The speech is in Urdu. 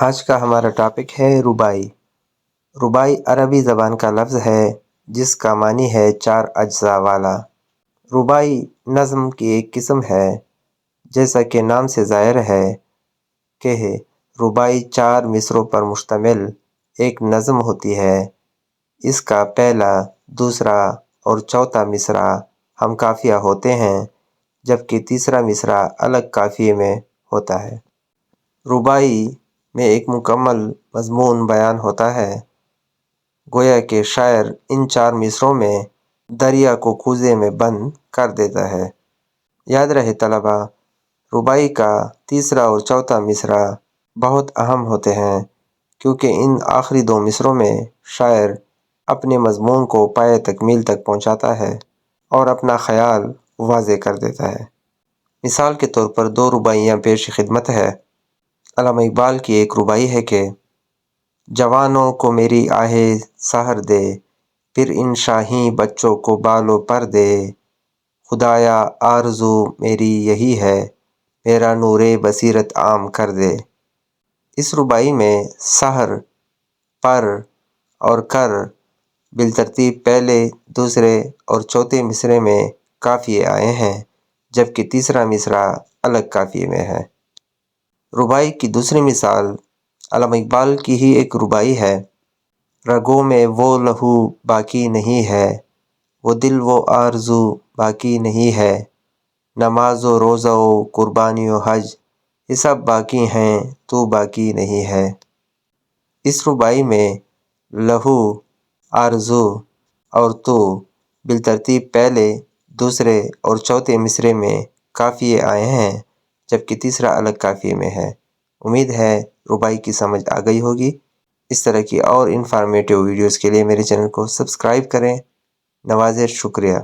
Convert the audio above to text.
آج کا ہمارا ٹاپک ہے ربائی۔ ربائی عربی زبان کا لفظ ہے جس کا معنی ہے چار اجزاء والا۔ ربائی نظم کی ایک قسم ہے، جیسا کہ نام سے ظاہر ہے کہ ربائی چار مصروں پر مشتمل ایک نظم ہوتی ہے۔ اس کا پہلا، دوسرا اور چوتھا مصرع ہم قافیہ ہوتے ہیں، جبکہ تیسرا مصرع الگ قافیے میں ہوتا ہے۔ ربائی میں ایک مکمل مضمون بیان ہوتا ہے، گویا کہ شاعر ان چار مصرعوں میں دریا کو کوزے میں بند کر دیتا ہے۔ یاد رہے طلبہ، ربائی کا تیسرا اور چوتھا مصرع بہت اہم ہوتے ہیں، کیونکہ ان آخری دو مصرعوں میں شاعر اپنے مضمون کو پایۂ تکمیل تک پہنچاتا ہے اور اپنا خیال واضح کر دیتا ہے۔ مثال کے طور پر دو رباعیاں پیش خدمت ہے۔ علامہ اقبال کی ایک رباعی ہے کہ جوانوں کو میری آہ سحر دے، پھر ان شاہین بچوں کو بال و پر دے، خدایا آرزو میری یہی ہے، میرا نور بصیرت عام کر دے۔ اس رباعی میں سحر، پر اور کر بالترتیب پہلے، دوسرے اور چوتھے مصرعے میں قافیے آئے ہیں، جبکہ تیسرا مصرع الگ قافیے میں ہے۔ رباعی کی دوسری مثال علامہ اقبال کی ہی ایک رباعی ہے۔ رگوں میں وہ لہو باقی نہیں ہے، وہ دل و آرزو باقی نہیں ہے، نماز و روزہ و قربانی و حج یہ سب باقی ہیں، تو باقی نہیں ہے۔ اس رباعی میں لہو، آرزو اور تو بالترتیب پہلے، دوسرے اور چوتھے مصرعے میں قافیے آئے ہیں، جبکہ تیسرا الگ قافیے میں ہے۔ امید ہے رباعی کی سمجھ آ گئی ہوگی۔ اس طرح کی اور انفارمیٹیو ویڈیوز کے لیے میرے چینل کو سبسکرائب کریں۔ نوازش، شکریہ۔